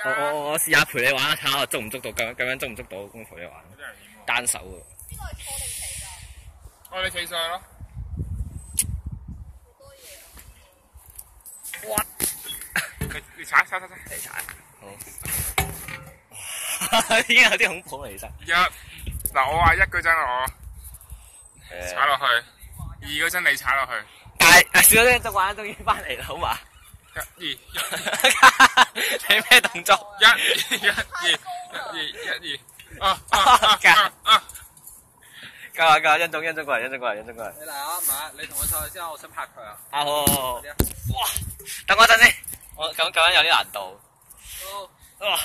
我試下陪你玩，睇下捉唔捉到，咁樣捉唔捉到，咁陪你玩。單手喎。呢個係坐定企㗎？哦，你企上去咯。好多嘢。哇！你踩。你踩。好。已經有啲恐怖嚟，其實。嗱，我話一嗰陣我踩落去，二嗰陣你踩落去。但係小姐就玩終於翻嚟啦，好嘛？一、你咩動作？二。夠啊！欣總過嚟。你嚟啊，唔係你同我上去先，我想拍佢啊。好。哇！等我一陣先，我咁樣有啲難度。哇！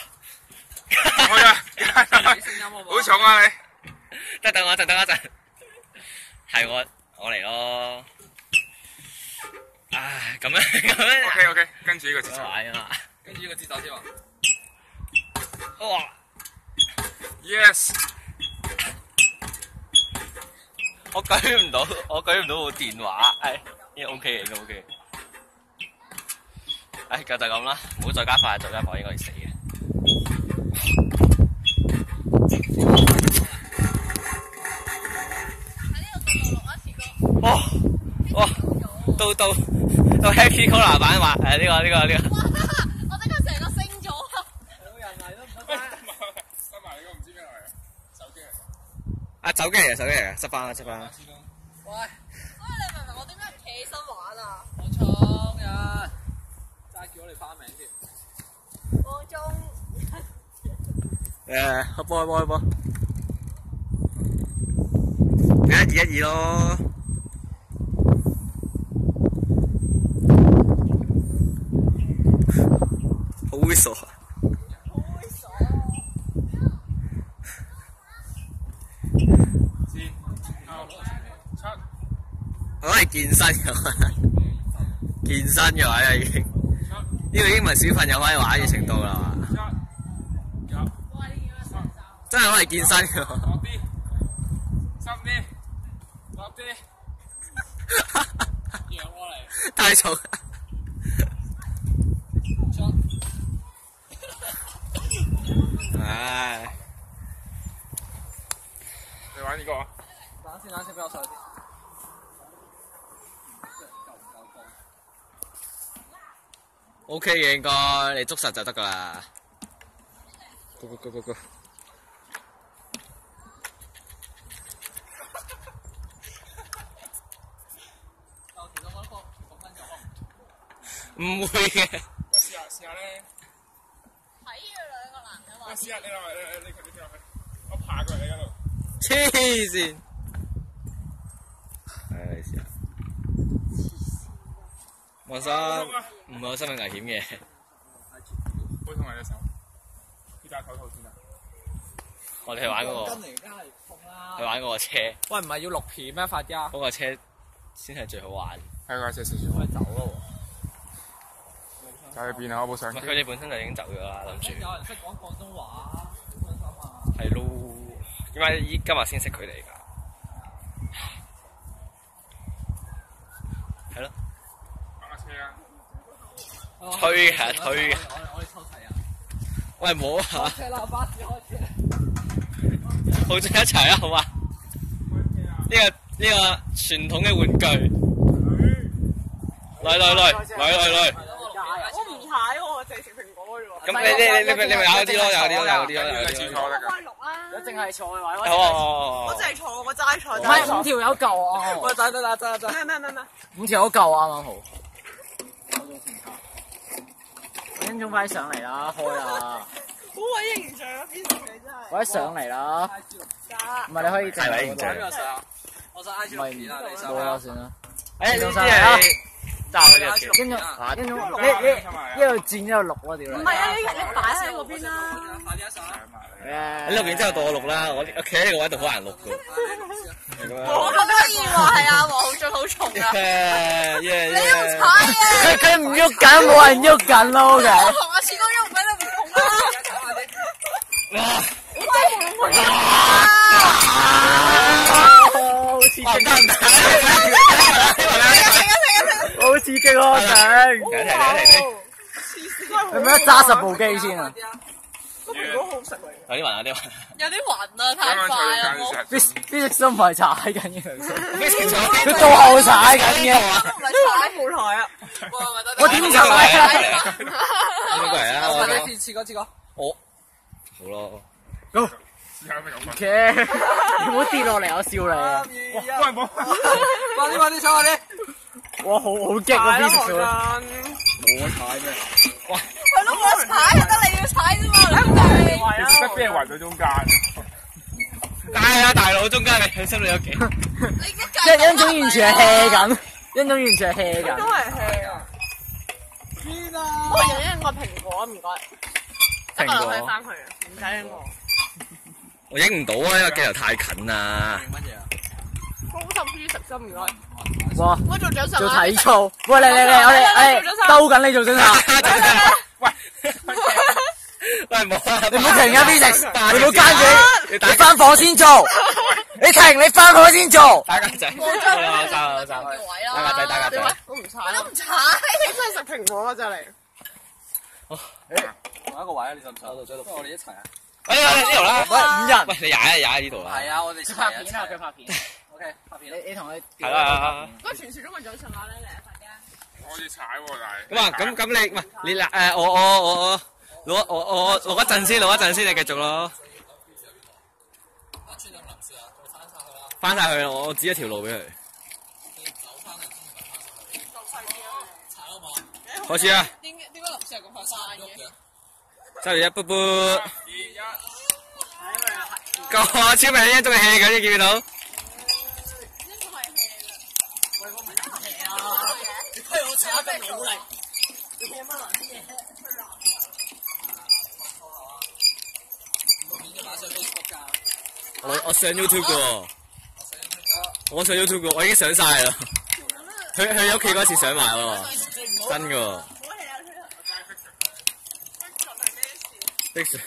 去啊！好重啊你！等我一陣。係我嚟咯。唉，咁樣。OK， 跟住呢個節奏。玩啊嘛。跟住呢個節奏先啊。哇 ！Yes。我舉唔到部電話，應該 OK 嘅，應該 OK。就咁啦，唔好再加快，應該死嘅。喺呢度落一次歌。哇！到 Happy Corner 版話呢個。哇！我即刻成個升咗啊！冇人嚟都唔得。收埋你個唔知咩嚟嘅手機手機嚟嘅，執翻。喂，你明唔明我點解唔企起身玩啊？我衝人，齋叫我哋花名添。放鐘。開波。1-2咯。好猥瑣啊！我係健身嘅話已經，呢個已經唔係小朋友可以玩嘅程度啦嘛。真係可以健身嘅。落啲，讓我嚟。太重。唉。你玩呢個啊？等先，俾我上去先。OK 嘅應該，你捉實就得噶啦。Go。唔會嘅。我試下咧。睇住兩個男人玩。我試下你落去，我爬過嚟你嗰度。黐線。你試下。放心，唔會有生命危險嘅。好痛啊！隻手，要戴手套先啊！我哋去玩嗰個。去玩嗰個車。喂，唔係要錄片咩？發家。嗰個車先係最好玩。係個車少少。我哋走咯喎。走去邊啊？我部相機。佢哋本身就已經走咗啦，諗住。有人識講廣東話，點樣諗啊？係咯，點解今日先識佢哋㗎？係咯。打車啊！推啊！我哋抽齊啊！喂，冇啊！車喇叭開車。好，一齊啊，好嘛？呢個傳統嘅玩具。嚟！我唔踩喎，我淨係食蘋果嘅喎。咁你咪有啲咯，有啲。開6啦。一淨係坐嘅話，我淨係坐，我齋坐。唔係5條友夠啊！喂，得，咩？5條友夠啊，啱啱好。英總快上嚟啦，開啦！好鬼形象啊！邊食你真係。快上嚟啦！唔係你可以係咪形象？我想 I G 錄片啊，你上啦先啦。呢啲係揸嗰啲英總，你一路轉一路錄咯，屌你！唔係啊，你擺喺嗰邊啦。快啲上！你錄完之後到我錄啦，我企喺呢個位度好難錄㗎。我咁得意喎，係啊，黃俊好重啊！你又唔踩啊！佢唔喐緊，冇人喐緊咯，我同阿次哥喐俾你唔同啦！好刺激！好刺激喎！頂！黐線你咪揸10部機先啊！個蘋果好食嚟。有啲暈，有啲暈。有啲暈啊！太快啦！邊隻都唔係踩緊嘅，佢佢到後踩緊嘅。唔係踩舞台啊！我點踩啊？呢個嚟啊！我哋試過。我好咯。OK，你唔好跌落嚟，我笑你啊！喂，冇。快啲上啲！哇，好激啊！邊隻我踩咩？喂，係咯，我踩就得，你要踩啫嘛，其實得邊係圍到中間。係啊，大佬中間你心裏有幾？欣總完全係 hea 緊，欣總完全係 hea 緊。都係 hea 啊！邊啊？我影印個蘋果，唔該。蘋果可以翻去啊，唔使影我。我影唔到啊，因為鏡頭太近啦。乜嘢啊？高十 P 實心唔該。哇！我做早晨做體操。喂，嚟，我哋兜緊你做真下。喂，冇啊！你唔好停啊 B 食，你唔好奸住，你翻房先做。你停，你翻房先做。打格仔。打格仔。我唔踩啦。我唔踩，你真係食蘋果啊！真係。同一個位啊！你想唔想喺度追到？我哋一齊啊！哎呀，呢度啦。喂，5人。喂，你踩呢度啦。係啊，我哋拍片啊，佢拍片。OK，拍片。你同佢。係啦。嗰個傳說中嘅早晨話你嚟啊，大家。我要踩喎，咁啊，咁你唔係你嗱我錄一陣先，你繼續咯。翻晒去啦，我指一條路俾佢。開始啊！點解林 Sir 咁快散嘅3、2、1，啵啵。個超明星仲係 hea 緊，你見唔見到？推我踩得努力。我上 YouTube 噶，我上 YouTube 噶，我已經上晒啦。去你屋企嗰時上埋喎，真噶。的士。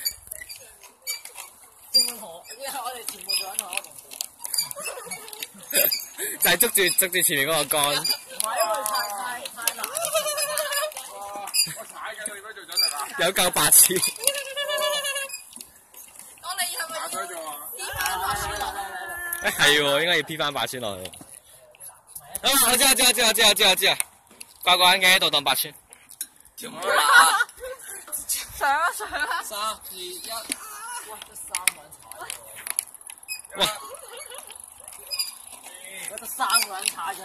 就係捉住前面嗰個杆。我踩緊，你而家做咗陣啊？有夠白痴。我哋係咪打水做啊？係喎，應該要 P 翻8村落去。我知啊，掛個眼鏡喺度當8村。上啊！3、2、1，哇！得3個人踩。哇！得3個人踩咗。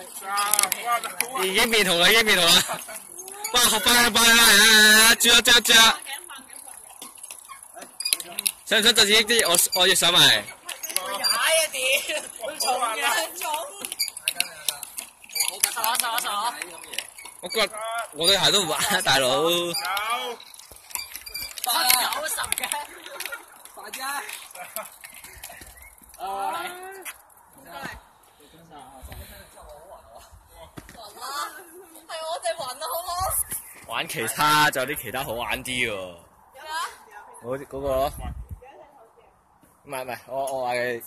已經變紅啦！哇！學翻啦，追啊！想唔想再次啲？我要上埋。踩啊屌！重嘅重。手。我覺得我對鞋都唔玩，大佬。有。 90嘅，快啲啊！係我哋暈啊，好唔好？玩其他，仲有啲其他好玩啲喎。我嗰個，唔係，我話你。暈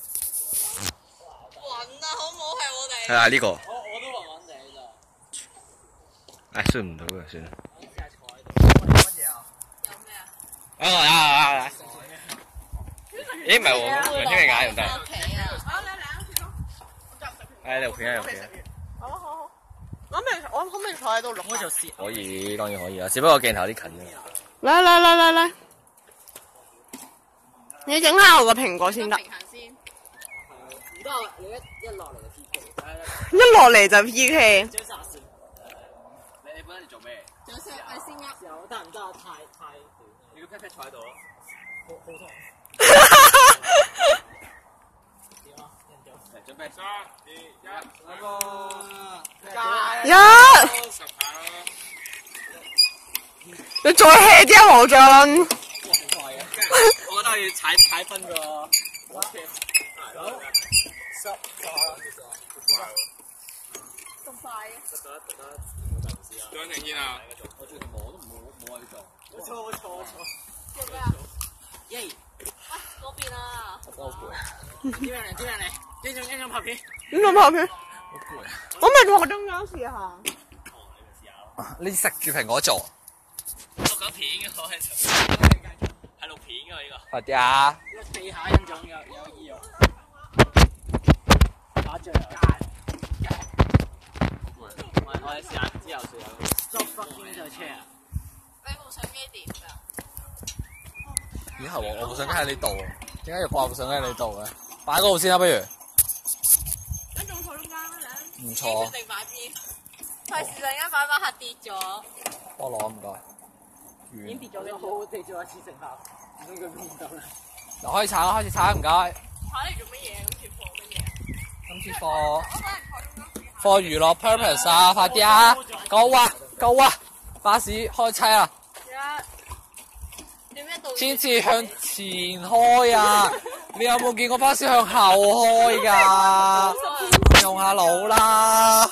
啊，好唔好？係我哋。係啊，呢個。我都暈地咋。唉，算唔到嘅，算啦。 啊！咦，唔係喎，梁天嘅眼唔得。誒，你片啊，好。我可唔可以坐喺度錄？我就試。可以，當然可以啦，只不過鏡頭有啲近啫。嚟，你整下我個蘋果先得。唔得，你一落嚟就 PK。一落嚟就 PK。你本身嚟做咩？有聲係先啊！有得唔得啊？太短，你要 pat 坐喺度咯。好痛。點啊？嚟準備3、2、1，一。你再 hea 啲啊，黃俊。好快嘅。我覺得要踩分㗎。OK。好。10。咁快嘅。張庭軒啊！我最近我都冇話你做。我錯。做咩啊？耶！嗰邊啊！我好攰。點樣嚟？呢種拍片。呢種拍片。我咪坐中間試下。你食住蘋果做。想片嘅我喺度，係錄片嘅呢個。快啲啊！錄地下一種有意欲。打仗。我哋試下之後先有。Stop fucking the chair。你部相機點㗎？以後我部相機喺你度，點解要掛部相機喺你度嘅？擺嗰度先啦，不如。咁仲坐中間咩？唔錯。決定擺邊？費事突然間擺下跌咗。幫我攞唔該。已經跌咗，你好好地做一次成效，唔通佢變到啦？嗱，開始鏟啦，開始鏟，唔該。踩嚟做乜嘢？今次貨娛樂 purpose 啊，快啲啊！夠啊，夠啊！巴士開車啊！先至向前開啊！你有冇見過巴士向後開㗎？用下腦啦！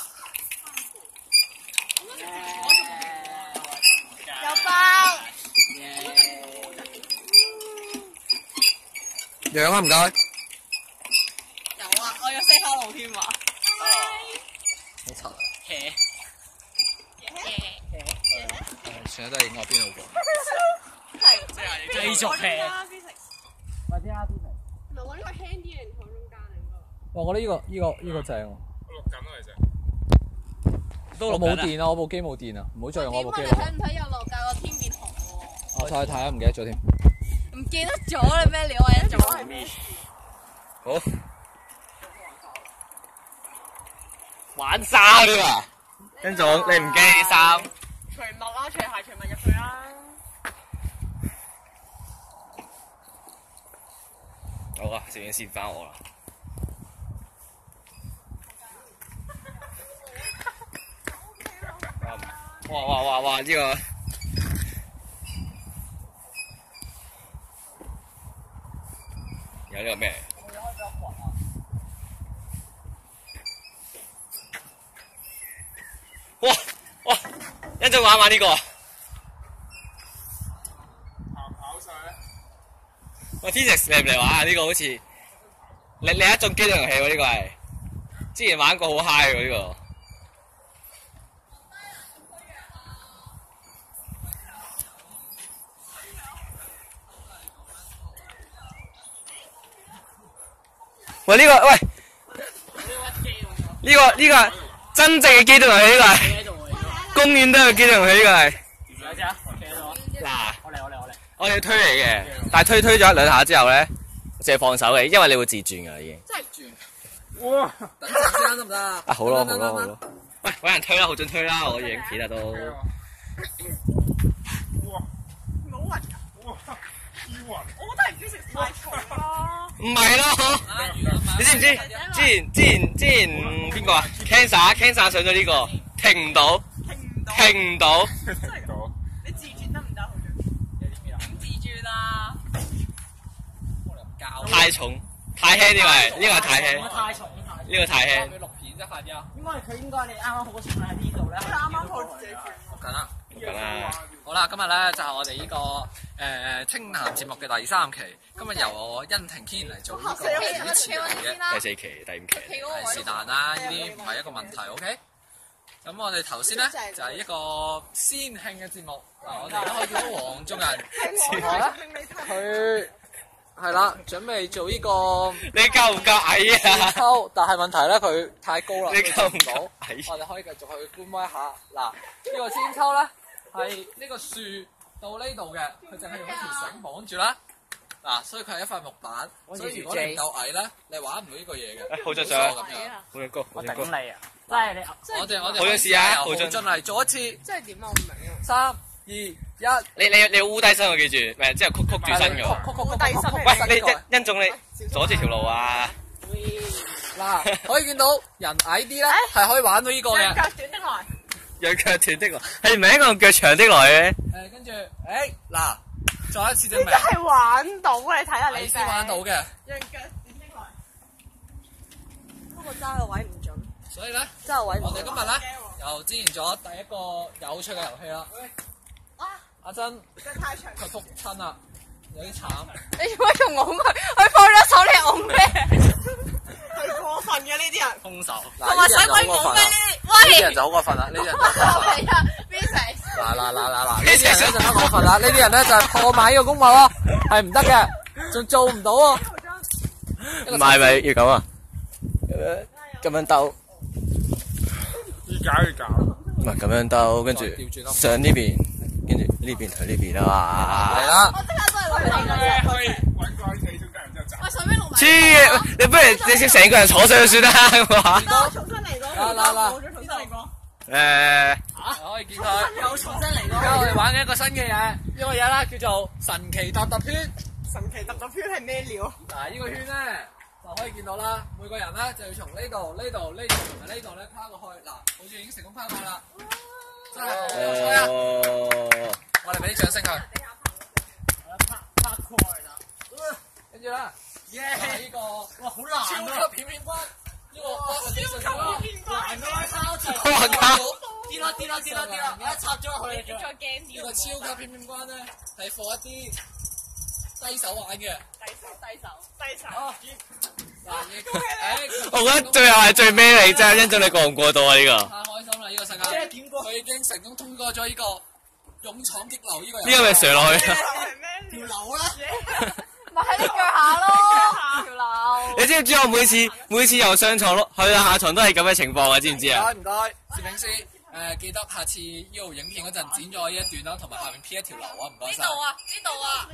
有包。樣啊，唔該。有啊，我有 say hello 添啊。好柒啊！算啦，都係影我邊度過。係。繼續劈。快啲啊！唔係我呢個輕啲定坐中間定嗰個？哇！我覺得呢個正喎。我錄緊咯，其實。我冇電啊！我部機冇電啊！唔好再用我部機啦。你睇唔睇日落架個天變紅喎？我再去睇下，唔記得咗添。唔記得咗你咩料啊？一早係咩？好。玩衫㗎嘛？甄總，你唔驚衫？除襪啦，除鞋除襪入去啦。好啊，攝影師翻我啦。哇！呢個有呢個咩？哇！一陣玩呢個。跑晒咧。喂 ，T-Rex 嚟唔嚟玩啊？呢個好似另一種機動遊戲喎，呢個係之前玩過好 high 喎呢個。喂，呢個真正嘅機動遊戲呢個係，公園都有機動遊戲呢個係。嗱，我哋推嚟嘅，但係推咗一兩下之後咧，淨係放手嘅，因為你會自轉㗎已經。真係轉。哇！等陣先得唔得啊？好咯。喂，搵人推啦，好準推啦，我影片啊都。哇！冇暈㗎。哇！依雲。我覺得係唔知食太重咯。唔係咯，你知唔知？之前邊個啊 ？Cancer 上咗呢個，停唔到。聽到。你自轉得唔得？好像。點自轉啊？太重，太輕呢個係，呢個太輕。太重，呢個太輕。佢錄片啫，快啲啊！應該你啱啱好重喺呢度咧。啱啱好自己轉。錄緊啦。好啦，今日咧就係我哋呢個清談節目嘅第3期。今日由我恩婷天嚟做呢個主持人嘅。第4期、第5期。係是但啦，呢啲唔係一個問題 ，OK？ 咁我哋頭先咧就係一個先慶嘅節目。嗱，我哋而家可以見到黃種人佢係啦，準備做呢個。你夠唔夠矮啊？但係問題咧，佢太高啦，你夠唔到。我哋可以繼續去觀摩一下。嗱，呢個千秋咧係呢個樹到呢度嘅，佢淨係用一條繩綁住啦。嗱，所以佢係一塊木板，所以如果你唔夠矮咧，你玩唔到呢個嘢嘅。好想咁樣，好想高，我頂你啊！真係你，我哋好想試下，好進嚟做一次。即係點啊？我唔明啊。 3、2、1，你烏低身我記住，唔係之後曲住身嘅喎。烏低身。喂，你甄總你阻住條路啊！嗱，可以見到人矮啲咧，係可以玩到呢個嘅。腳短的來。讓腳斷的來，係唔係一個腳長的來嘅？跟住，嗱，再一次證明。真係玩到啊！你睇下你先玩到嘅。讓腳短的來。不過揸個位唔準。所以咧，揸個位唔準。我哋今日咧又展現咗第一個有趣嘅遊戲啦。阿珍，佢仆親啦，有啲慘。你做乜用拱佢？佢放咗手你拱咩？係過分嘅呢啲人。空手。同埋使鬼拱咩？呢啲？喂！呢啲人就好過分啦，呢啲人就好過分。係啊，邊成？嗱，呢啲人咧就得我份啦，呢啲人咧就係破壞呢個公物咯，係唔得嘅，仲做唔到喎。唔係咪要咁啊？咁樣兜，要搞。唔係咁樣兜，跟住上呢邊，跟住呢邊去呢邊啊嘛。嚟啦！我即刻都係揾你可以揾個喺企中間，然之後走。我上邊錄埋。黐，你不如你成個人坐上去算啦，咁啊。我重新嚟過。嗱，重新嚟過。可以見佢又重新嚟過。而家我哋玩緊一個新嘅嘢，呢個嘢啦叫做神奇搭圈。神奇揼揼圈係咩料？嗱，呢個圈咧就可以見到啦，每個人咧就要從呢度同埋呢度咧拋過去。嗱，好似已經成功拋過啦，真係好彩啊！我哋俾啲掌聲佢。跟住啦，呢個哇好難啊！超級片片關，呢個超級片關，我靠！跌啦！而家插咗落去，再驚啲。呢個超級片片關咧係放一啲低手玩嘅。低手。我覺得最後係最尾嚟啫，欣總你過唔過到啊？呢個太開心啦！呢個世界，佢已經成功通過咗呢個勇闖激流呢個。呢個咪上落去？條樓啦，咪喺你腳下咯，條樓。你知唔知我每次由上床去到下床都係咁嘅情況啊？知唔知啊？唔該，攝影師。記得下次呢度影片嗰陣剪咗呢一段啦，同埋下面 P 一條流啊，唔該晒。呢度啊。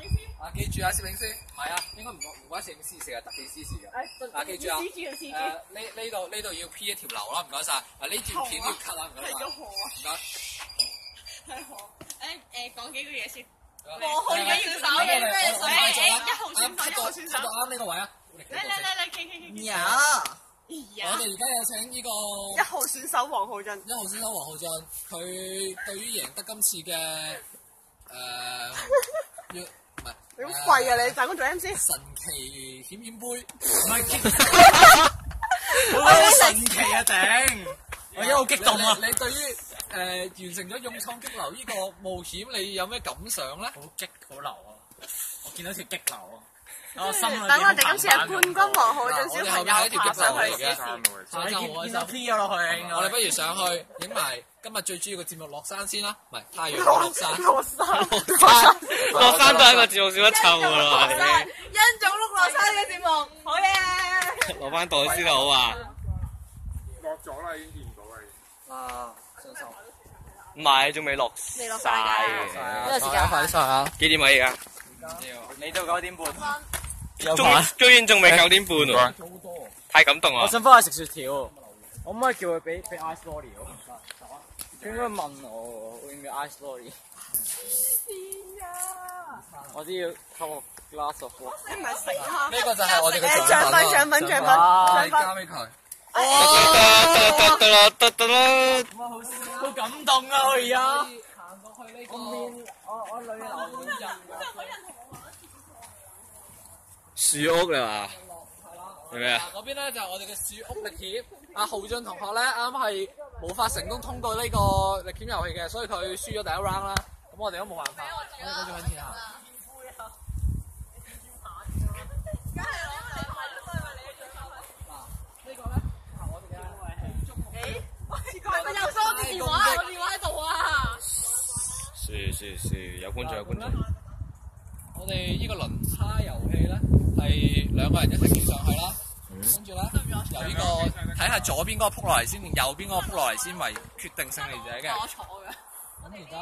記住啊，攝影師，係啊，應該唔關攝影師事嘅，特技師事嘅。記住啊，呢度要 P 一條流啦，唔該晒。呢段片都要 cut 啦，唔該晒。唔該。講幾句嘢先。和好而家要手嘅咩水？1號選手，cut 到啱呢個位啊！嚟，傾。我哋而家有請呢個1號選手黃浩俊。1號選手黃浩俊，佢對於贏得今次嘅唔係你好貴啊！你大公做 MC。神奇險杯，唔係好神奇啊頂！我一好激動啊！你對於完成咗勇闖激流呢個冒險，你有咩感想咧？好流啊！我見到條激流啊！我心裏等我哋今次係冠軍黃浩俊小朋友爬上去試試。見到 P 咗落去，我哋不如上去影埋今日最主要嘅節目落山先啦，唔係太陽落山。落山都係一個節目少得臭噶啦，欣總碌落山嘅節目，好嘢！攞翻袋先啦，好啊！落咗啦，已經見唔到啦。上手。唔係，仲未落晒嘅。呢個時間快啲上啊！幾點啊？而家？你到9點半。居然仲未9點半喎！太感動啦！我想翻去食雪條，可唔可以叫佢俾 ice lolly 我？佢應該問我會唔會 ice lolly？我都要 cup glass of water。你唔係食下？呢個就係我哋嘅獎品，交俾佢。得啦！好感動啊！我而家行過去呢個面，我女流樹屋啦嘛，係咪啊？嗰邊咧就係我哋嘅樹屋歷險。阿浩俊同學咧啱係無法成功通過呢個歷險遊戲嘅，所以佢輸咗第一 round 啦。咁我哋都冇辦法，我哋繼續揾錢行。呢個咧係我哋嘅。我又收我電話，我電話喺度啊！有觀眾。我哋呢個輪叉遊戲咧係2個人一齊跳上去啦，跟住咧由呢個睇下左邊嗰個撲落嚟先，定右邊嗰個撲落嚟先為決定勝利者嘅。我坐嘅。咁而家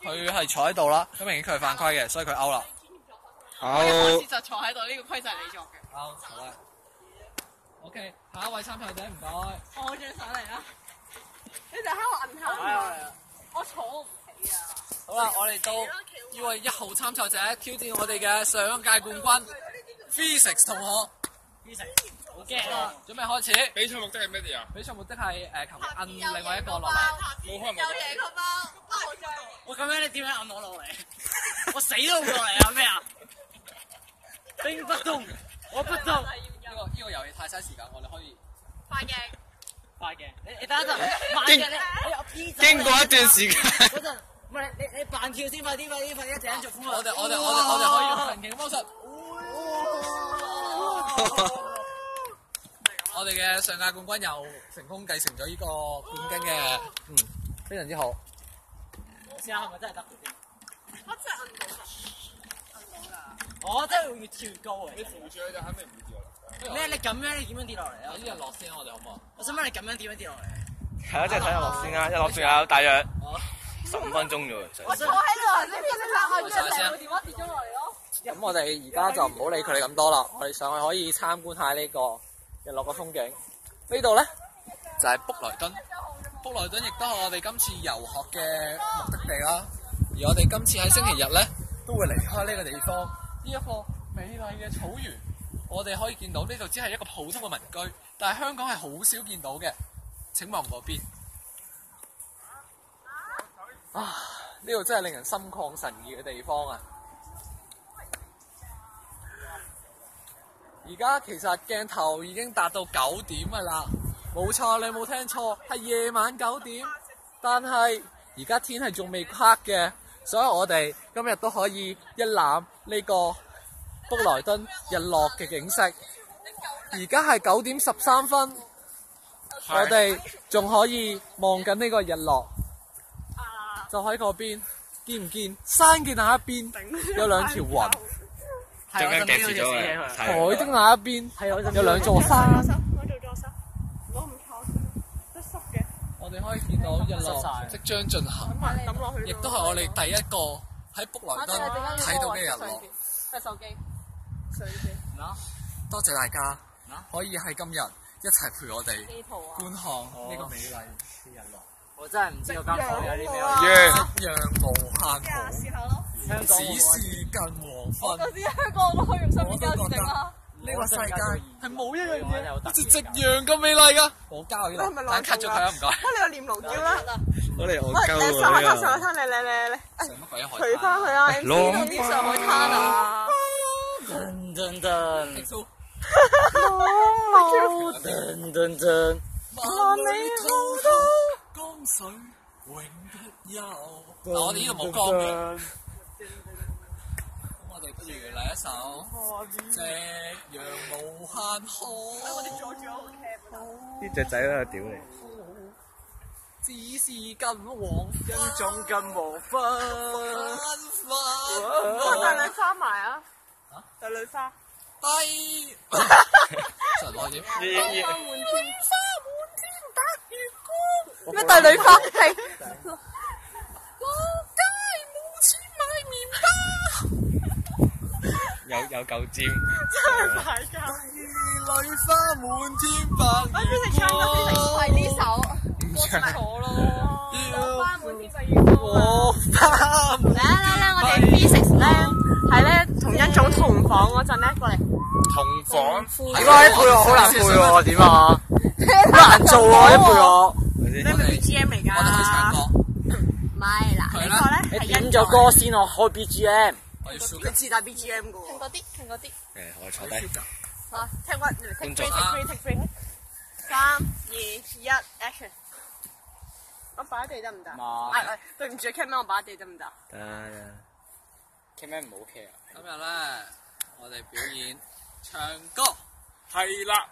佢係坐喺度啦，咁明顯佢係犯規嘅，所以佢 out 啦。我一開始就坐喺度，呢個規則係你作嘅。好啦。OK，下一位參賽者唔該。我轉上嚟啦。你就喺我銀行。我坐唔起啊！好啦，我哋到呢位1號參賽者挑戰我哋嘅上一屆冠軍 Physics 同學。好驚啊！準備開始。比賽目的係乜嘢啊？比賽目的係求其摁另外一個落嚟。冇開幕。有贏個包。我咁樣你點樣摁我落嚟？我死都唔落嚟啊！咩啊？兵不動，我不動。呢個遊戲太嘥時間，我哋可以。快嘅，你等一陣，慢嘅你。經過一段時間。嗰陣，唔係你扮跳先，快啲，一陣做風啊！我哋可以用神奇魔術。我哋嘅上屆冠軍又成功繼承咗呢個冠軍嘅，非常之好。先係咪真係得嗰啲？我真係摁到㗎，我真係會越跳越高啊！你扶住佢就肯定唔會跌落嚟。你咁樣你點樣跌落嚟啊？睇日落先，我哋好唔好？我想問你咁樣點樣跌落嚟？係啊，即係睇日落先啦，日落仲有大約15分鐘啫喎。我坐喺度，你邊你攬下住成部電話跌咗落嚟咯。咁我哋而家就唔好理佢哋咁多啦，我哋上去可以參觀下呢個日落嘅風景。呢度咧就係卜萊頓，卜萊頓亦都係我哋今次遊學嘅目的地啦。而我哋今次喺星期日咧都會離開呢個地方，呢一個美麗嘅草原，我哋可以見到呢度只係一個普通嘅民居，但係香港係好少見到嘅。請望嗰邊，啊！呢度真係令人心曠神怡嘅地方啊！而家其實鏡頭已經達到9點㗎啦，冇錯，你冇聽錯，係夜晚9點。但係而家天係仲未黑嘅，所以我哋今日都可以一覽呢個卜萊頓日落嘅景色。而家係9點13分，我哋仲可以望緊呢個日落，就喺嗰邊，見唔見？山嘅那一邊有兩條雲。中間夾住咗佢，海的那一邊有兩座山。我做助手，攞唔錯，都濕嘅。我哋可以見到日落即將進行，抌落去。亦都係我哋第一個喺卜萊頓睇到嘅日落。係手機，水機。多謝大家可以喺今日一齊陪我哋地圖啊！觀看呢個美麗嘅日落。我真係唔知道間房有啲咩。夕陽無限好，試下咯。只是近黃昏。我知香港都可以用手機交時啦。呢個世界係冇一樣嘢好似夕陽咁美麗㗎。我交呢度，等 cut 咗佢啊！唔該。你個念奴嬌啦。我哋我喂，你上海灘，上海灘，你。乜鬼海除翻佢啊！攞啲上海灘啊！噔噔噔，蘇噔噔噔，萬里滔滔江水永不休。嗱，我哋呢度冇江嘅。我哋不如嚟一首《夕陽無限好》。我哋做咗好 cap 啲雀仔喺度屌你。只是近黃昏，仲近黃昏。大女花埋啊！大女花。低。神愛點？咩大女花？係。有嚿尖。真係大家。女花滿天白月光。係呢首。錯咯。花滿天白月光。嚟，我哋 physics 咧係咧同一組同房嗰陣咧過嚟。同房。點解啲配樂好難配喎？點啊？好難做喎啲配樂。你係咪 BGM 嚟㗎？我哋可以唱歌。唔係嗱，呢個咧你點咗歌先，我開 BGM。我要輸你自帶 BGM 㗎喎。聽嗰啲，聽嗰啲。我坐低。好，聽乜？Take three，take three。3、2、1 ，action！ 我擺喺地得唔得？對唔住，cameraman，我擺喺地得唔得？得。cameraman 唔好 care。今日咧，我哋表演唱歌。係啦。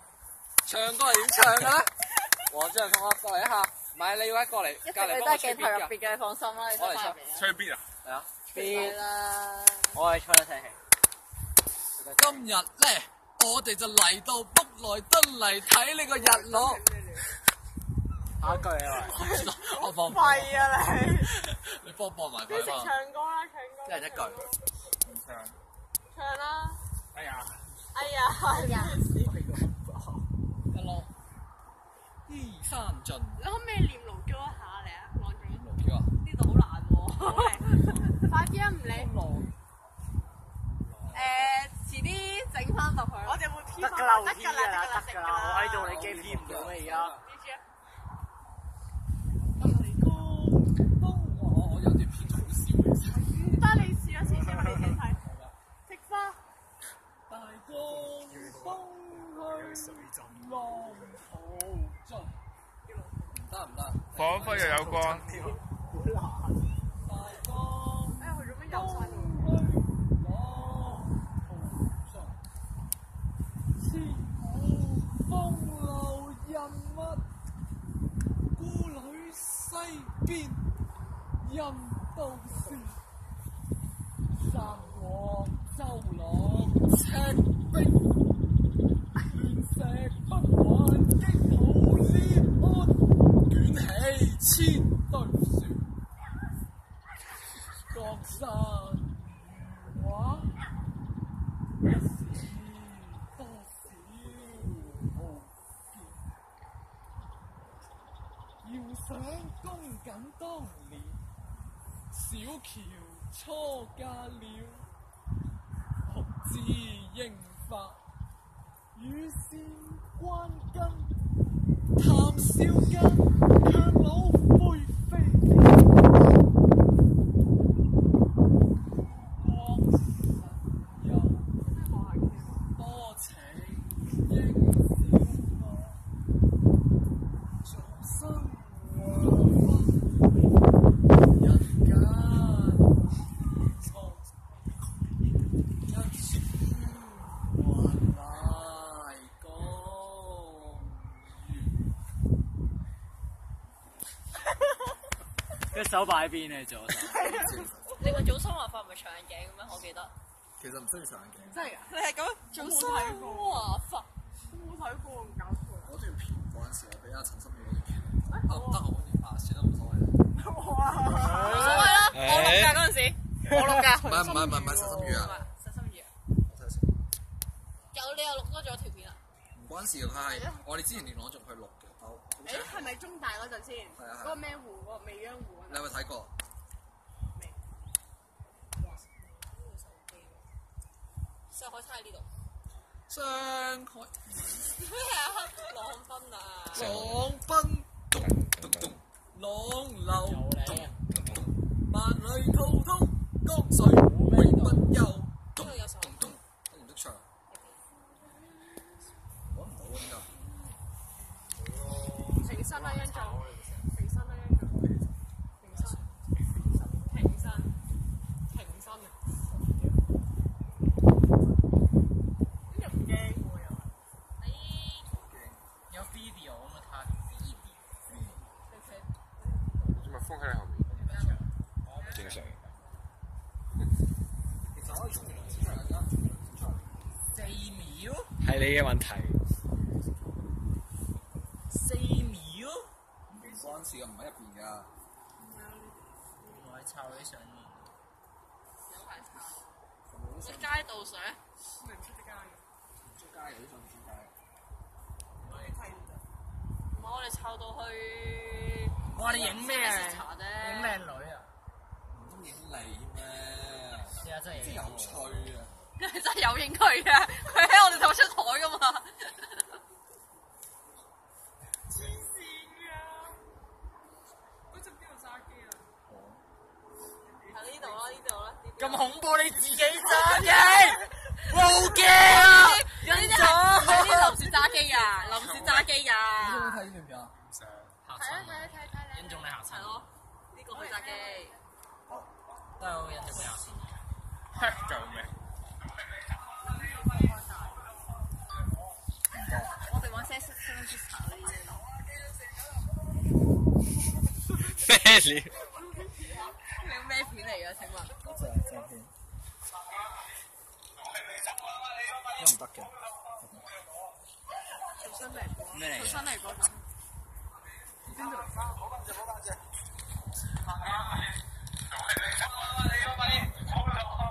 唱歌係點唱嘅咧？黃俊同我過嚟一下，唔係你要一過嚟，隔離幫我吹 beat 㗎。入邊嘅，放心啦，你我嚟唱。吹 beat 啊？係啊。係啦。我係吹得睇戲。今日咧，我哋就嚟到卜萊頓嚟睇呢個日落。下一句啊！我幫。廢啊你！你幫埋你食佢啊嘛。唱歌啦，唱歌。一人一句。唔唱。唱啦！哎呀！哎呀！日落依山盡。你可唔可以念奴嬌一下嚟啊？朗誦。奴嬌啊？呢度好難喎。快啲啊！唔理。遲啲整翻落去。我哋會 P 翻。得㗎啦，得㗎啦，我喺度，你驚 P 唔到啊而家。我有啲片好笑嘅。得你試一試先，我哋先睇。食花。大江東去，浪淘盡。得唔得？彷彿又有光。孤女西邊，人道落山話，一時多少無言。要想公瑾當年，小喬初嫁了，學知英法，與善關根，談笑間，卻老灰飛了。隻手擺邊你左手？你個早生華髮唔係長眼鏡嘅咩？我記得。其實唔需要長眼鏡。真係㗎？你係咁早生華髮？我冇睇過，唔搞錯。嗰段片嗰陣時係俾阿陳心宇嗰段片。得我嗰段拍，算啦冇所謂啦。哇！冇所謂啦，我錄㗎嗰陣時，我錄㗎。唔係陳心宇啊。陳心宇啊。我睇下先。你又錄多咗條片啊？唔關事㗎，佢係我哋之前聯絡仲去錄嘅。誒係咪中大嗰陣先？係啊係。嗰個咩湖？嗰個未央湖。你有冇睇過？未。上海灘喺呢度。上海。咩啊？浪奔啊！浪奔，咚咚咚，浪流，咚咚咚，萬里滔滔，江水永不休，咚咚咚，我唔識唱。揾唔到啊點解？平身啦，欣總。平身啦，欣總。平身。平身。平身啊！咁又唔驚喎又。有 video 啊嘛，睇 video。隻蜜蜂喺你後面。正常。其實可以從兩次出嚟㗎。4秒？係你嘅問題。4秒？唔關事㗎，唔喺入邊㗎。我係抄起上面。有排抄。出街倒水？你唔出得街嘅。出街有啲上唔出街。我哋睇唔到。唔係我哋抄到去。哇！你影咩啊？茶啫。影靚女啊！唔通影你咩？試下真係影。有趣啊！真係有影佢嘅，佢喺我哋度出台㗎嘛。黐線㗎！嗰陣邊度揸機啊？喺呢度啦，呢度啦。咁恐怖你自己揸嘅，我好驚啊！欣總，呢啲臨時揸機啊，臨時揸機啊。你有冇睇呢段片啊？唔想。嚇親。欣總你嚇親。係咯，呢個佢揸機。都有欣總你嚇親。救命！我哋玩 Seven Sister 呢啲。咩料？你咩片嚟㗎？請問？嗰隻係正片。都唔得嘅。新嚟過。咩嚟㗎？新嚟過咁。邊度？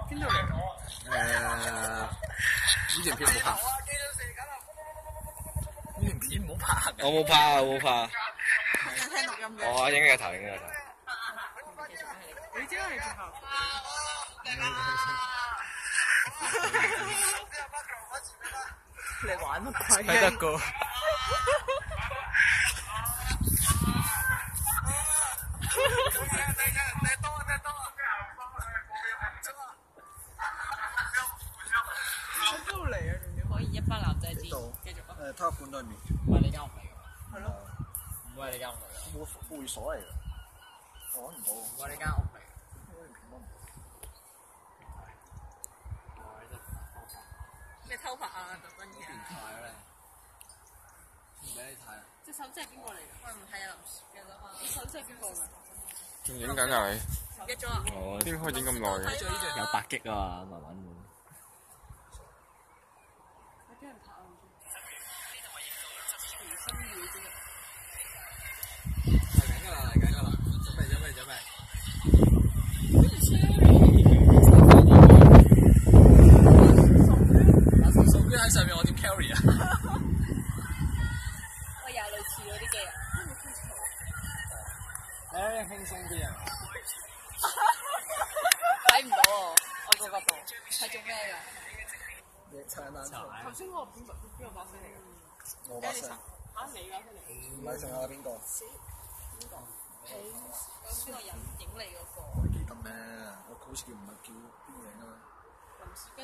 邊度嚟？呢段片冇拍。呢段片冇拍嘅。我冇拍啊，冇拍。聽錄音嘅。我影嘅頭，影嘅頭。你知啦，你最後。你玩乜鬼？睇得過。都嚟啊！可以一班男仔知。繼續啊！體育館對面。唔係你間屋嚟㗎。係咯。唔係你間屋嚟㗎。冇會所嚟㗎。我揾唔到。唔係你間屋嚟㗎。咩偷拍啊？特登嘅。變態咧！唔俾你睇啊！隻手指係邊個嚟㗎？我唔睇啊，林樹嘅啦嘛。隻手指係邊個㗎？仲影緊啊你？唔記得咗啦。哦，點可以影咁耐嘅？有8擊啊嘛，慢慢換。有啲人拍啊！嚟緊㗎啦！準備。有類似嗰啲嘅人。誒，輕鬆啲啊！睇唔到喎，我個角度係做咩㗎？你踩單車。頭先嗰個邊個把聲嚟㗎？我把聲。嚇你把聲嚟？唔係，仲有邊個？邊個？邊個人影你嗰個？我記得咩？我好似叫唔係叫邊個名啊？林思